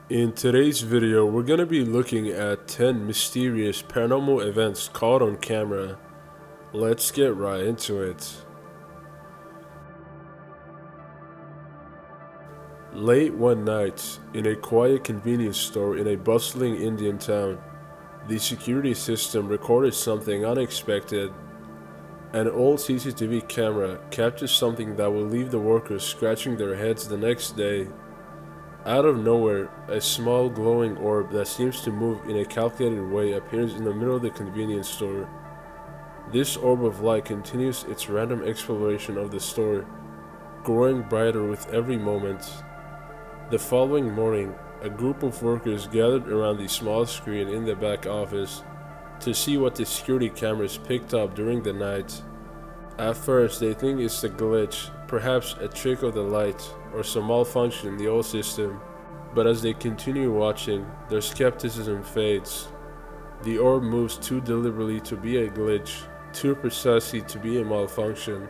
In today's video, we're going to be looking at 10 mysterious paranormal events caught on camera. Let's get right into it. Late one night, in a quiet convenience store in a bustling Indian town, the security system recorded something unexpected. An old CCTV camera captured something that will leave the workers scratching their heads the next day. Out of nowhere, a small glowing orb that seems to move in a calculated way appears in the middle of the convenience store. This orb of light continues its random exploration of the store, growing brighter with every moment. The following morning, a group of workers gathered around the small screen in the back office to see what the security cameras picked up during the night. At first, they think it's a glitch, perhaps a trick of the light, or some malfunction in the old system. But as they continue watching, their skepticism fades. The orb moves too deliberately to be a glitch, too precisely to be a malfunction.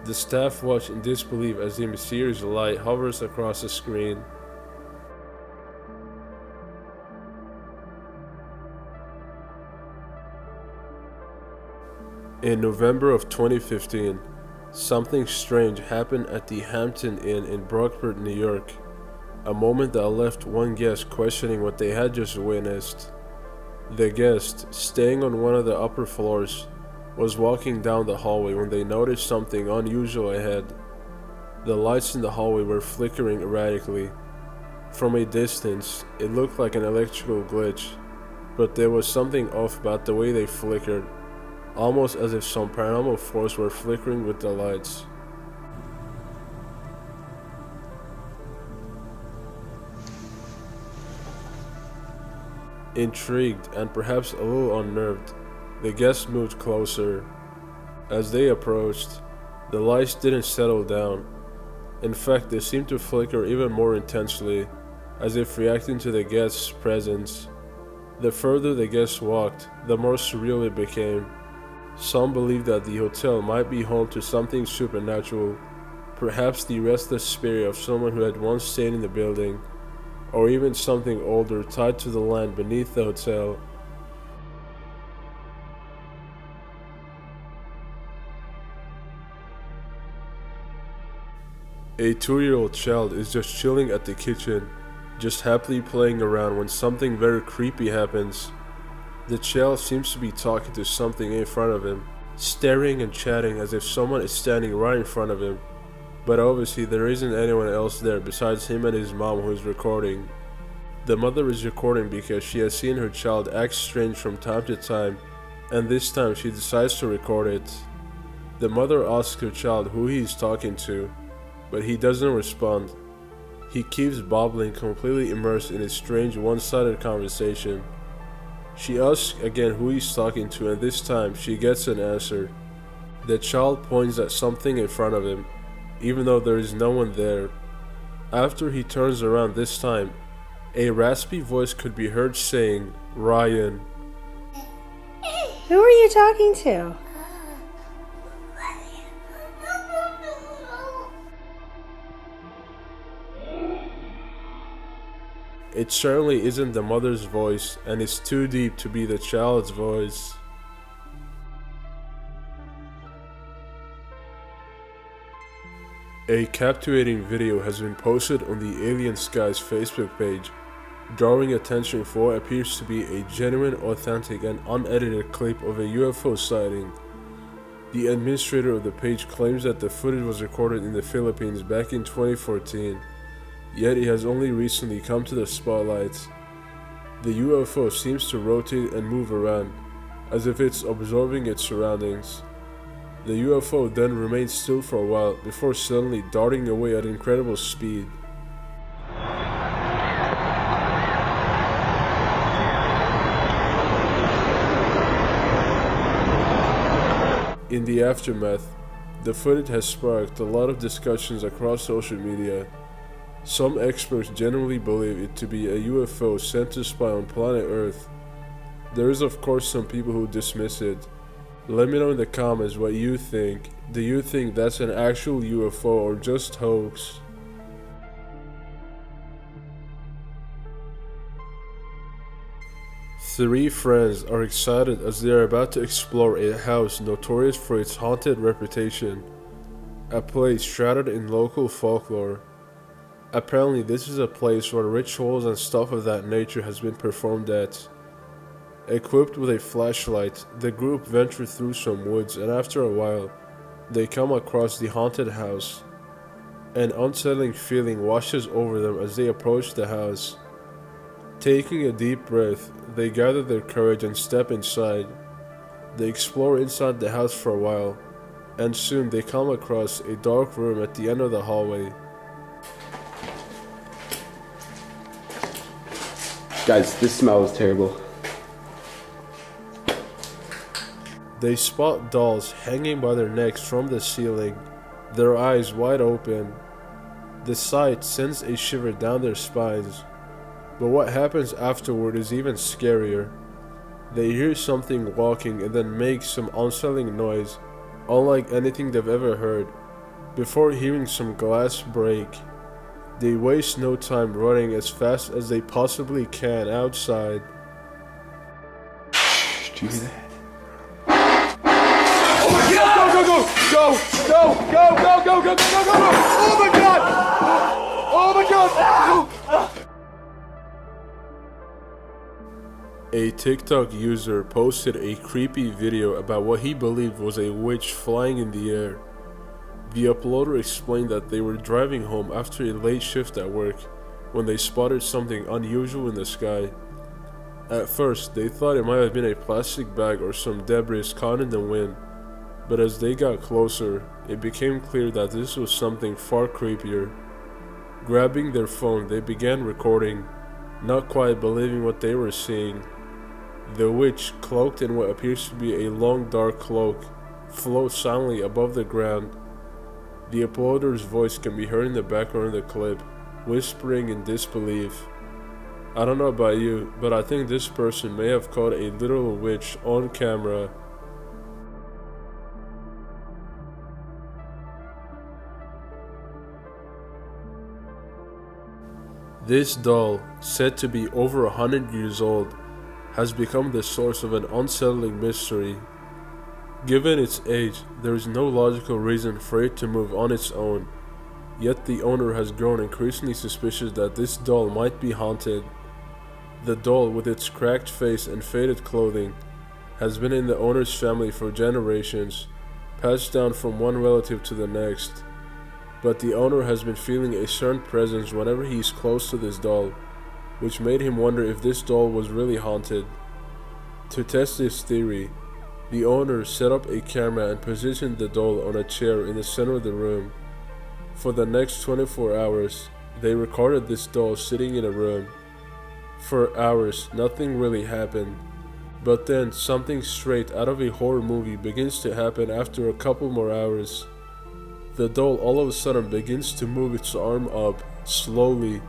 The staff watch in disbelief as the mysterious light hovers across the screen. In November of 2015, something strange happened at the Hampton Inn in Brockport, New York. A moment that left one guest questioning what they had just witnessed. The guest, staying on one of the upper floors, was walking down the hallway when they noticed something unusual ahead. The lights in the hallway were flickering erratically. From a distance, it looked like an electrical glitch, but there was something off about the way they flickered, almost as if some paranormal force were flickering with the lights. Intrigued and perhaps a little unnerved, the guests moved closer. As they approached, the lights didn't settle down. In fact, they seemed to flicker even more intensely, as if reacting to the guests' presence. The further the guests walked, the more surreal it became. Some believed that the hotel might be home to something supernatural, perhaps the restless spirit of someone who had once stayed in the building, or even something older tied to the land beneath the hotel. A 2-year-old child is just chilling at the kitchen, just happily playing around when something very creepy happens. The child seems to be talking to something in front of him, staring and chatting as if someone is standing right in front of him. But obviously there isn't anyone else there besides him and his mom who is recording. The mother is recording because she has seen her child act strange from time to time, and this time she decides to record it. The mother asks her child who he is talking to, but he doesn't respond. He keeps babbling, completely immersed in a strange one-sided conversation. She asks again who he's talking to, and this time she gets an answer. The child points at something in front of him, even though there is no one there. After he turns around this time, a raspy voice could be heard saying, "Ryan." Who are you talking to? It certainly isn't the mother's voice, and it's too deep to be the child's voice. A captivating video has been posted on the Alien Skies Facebook page, drawing attention for what appears to be a genuine, authentic, and unedited clip of a UFO sighting. The administrator of the page claims that the footage was recorded in the Philippines back in 2014. Yet it has only recently come to the spotlight. The UFO seems to rotate and move around, as if it's absorbing its surroundings. The UFO then remains still for a while before suddenly darting away at incredible speed. In the aftermath, the footage has sparked a lot of discussions across social media. Some experts generally believe it to be a UFO sent to spy on planet Earth. There is of course some people who dismiss it. Let me know in the comments what you think. Do you think that's an actual UFO or just hoax? Three friends are excited as they are about to explore a house notorious for its haunted reputation, a place shrouded in local folklore. Apparently, this is a place where rituals and stuff of that nature has been performed at. Equipped with a flashlight, the group venture through some woods, and after a while, they come across the haunted house. An unsettling feeling washes over them as they approach the house. Taking a deep breath, they gather their courage and step inside. They explore inside the house for a while, and soon they come across a dark room at the end of the hallway. Guys, this smell is terrible. They spot dolls hanging by their necks from the ceiling, their eyes wide open. The sight sends a shiver down their spines. But what happens afterward is even scarier. They hear something walking and then make some unsettling noise, unlike anything they've ever heard. Before hearing some glass break, they waste no time running as fast as they possibly can outside. Did you hear that? Oh my god! Go, go, go! Go, go, go, go, go, go, go, go, go! Oh my god! Oh my god! A TikTok user posted a creepy video about what he believed was a witch flying in the air. The uploader explained that they were driving home after a late shift at work when they spotted something unusual in the sky. At first, they thought it might have been a plastic bag or some debris caught in the wind, but as they got closer, it became clear that this was something far creepier. Grabbing their phone, they began recording, not quite believing what they were seeing. The witch, cloaked in what appears to be a long dark cloak, floats silently above the ground. The uploader's voice can be heard in the background of the clip, whispering in disbelief. I don't know about you, but I think this person may have caught a literal witch on camera. This doll, said to be over 100 years old, has become the source of an unsettling mystery. Given its age, there is no logical reason for it to move on its own, yet the owner has grown increasingly suspicious that this doll might be haunted. The doll, with its cracked face and faded clothing, has been in the owner's family for generations, passed down from one relative to the next. But the owner has been feeling a certain presence whenever he is close to this doll, which made him wonder if this doll was really haunted. To test this theory, the owner set up a camera and positioned the doll on a chair in the center of the room. For the next 24 hours, they recorded this doll sitting in a room. For hours, nothing really happened. But then, something straight out of a horror movie begins to happen after a couple more hours. The doll all of a sudden begins to move its arm up, slowly,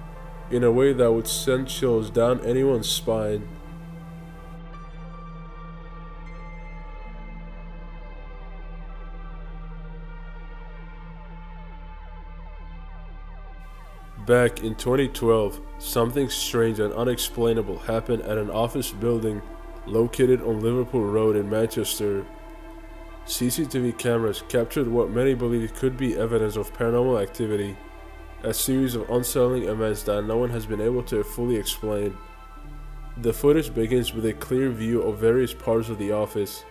in a way that would send chills down anyone's spine. Back in 2012, something strange and unexplainable happened at an office building located on Liverpool Road in Manchester. CCTV cameras captured what many believe could be evidence of paranormal activity, a series of unsettling events that no one has been able to fully explain. The footage begins with a clear view of various parts of the office,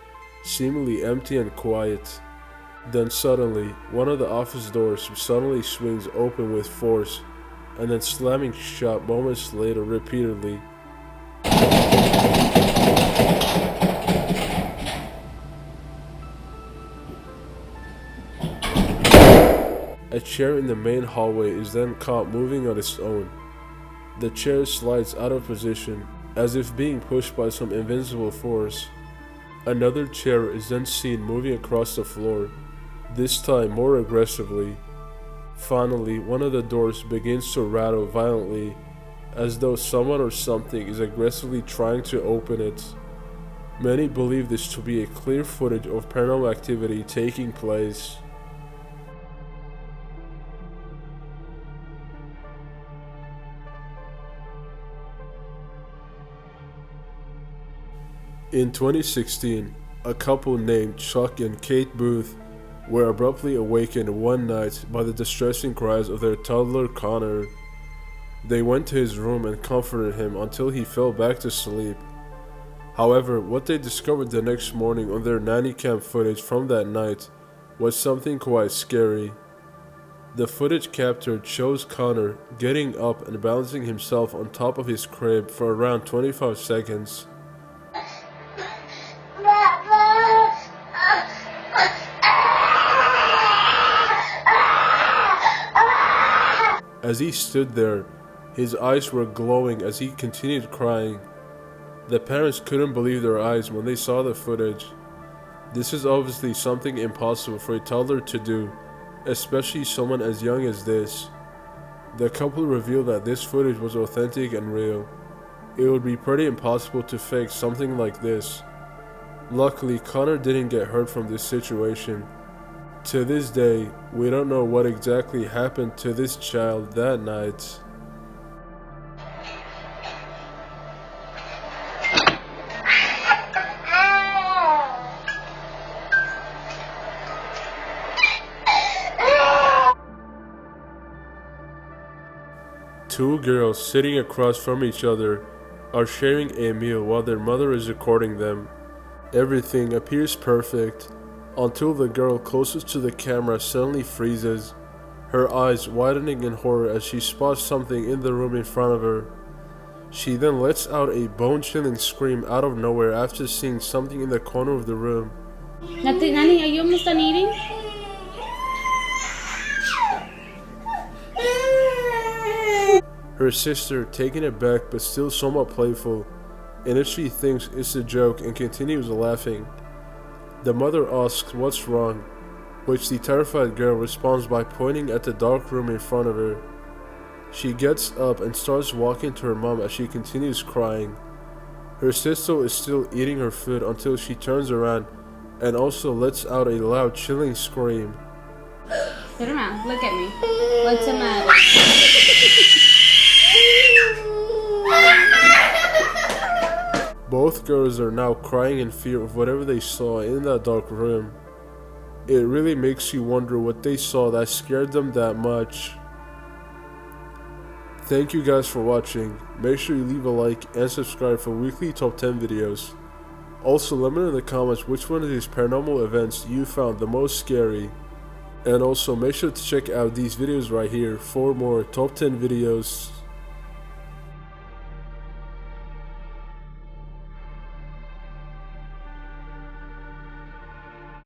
seemingly empty and quiet. Then suddenly, one of the office doors suddenly swings open with force, and then slamming shut moments later repeatedly. A chair in the main hallway is then caught moving on its own. The chair slides out of position, as if being pushed by some invincible force. Another chair is then seen moving across the floor, this time more aggressively. Finally, one of the doors begins to rattle violently, as though someone or something is aggressively trying to open it. Many believe this to be a clear footage of paranormal activity taking place. In 2016, a couple named Chuck and Kate Booth were abruptly awakened one night by the distressing cries of their toddler Connor. They went to his room and comforted him until he fell back to sleep. However, what they discovered the next morning on their nanny cam footage from that night was something quite scary. The footage captured shows Connor getting up and balancing himself on top of his crib for around 25 seconds. As he stood there, his eyes were glowing as he continued crying. The parents couldn't believe their eyes when they saw the footage. This is obviously something impossible for a toddler to do, especially someone as young as this. The couple revealed that this footage was authentic and real. It would be pretty impossible to fake something like this. Luckily, Connor didn't get hurt from this situation. To this day, we don't know what exactly happened to this child that night. Two girls sitting across from each other are sharing a meal while their mother is recording them. Everything appears perfect until the girl closest to the camera suddenly freezes, her eyes widening in horror as she spots something in the room in front of her. She then lets out a bone-chilling scream out of nowhere after seeing something in the corner of the room. Nani, are you almost done eating? Her sister, taken aback but still somewhat playful, initially thinks it's a joke and continues laughing. The mother asks what's wrong, which the terrified girl responds by pointing at the dark room in front of her. She gets up and starts walking to her mom as she continues crying. Her sister is still eating her food until she turns around and also lets out a loud, chilling scream. Turn around, look at me. What's the matter? Both girls are now crying in fear of whatever they saw in that dark room. It really makes you wonder what they saw that scared them that much. Thank you guys for watching. Make sure you leave a like and subscribe for weekly top 10 videos. Also, let me know in the comments which one of these paranormal events you found the most scary. And also make sure to check out these videos right here for more top 10 videos.